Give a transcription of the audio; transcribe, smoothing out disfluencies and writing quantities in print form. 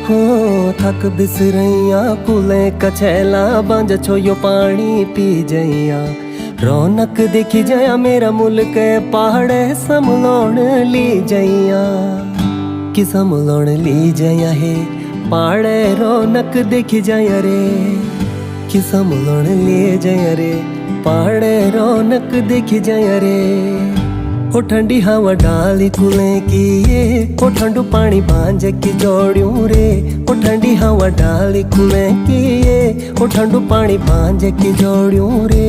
हो थक बिसरैया कुले कछैला बंज छो यो पानी पी जैया। रौनक देखी जया मेरा मुल्क पहाड़े समलोण ली जैया कि समलोण ली जया है पहाड़े रौनक देखी जया रे कि समलोण ली जया रे पहाड़े रौनक देखी जया रे। ओ ठंडी हवा डाली कुले की ये ओ ठंडू पानी बांझ की जोड़ियों रे। ओ ठंडी हवा डाली कुले की ये ओ ठंडू पानी बांझ की जोड़ियों रे।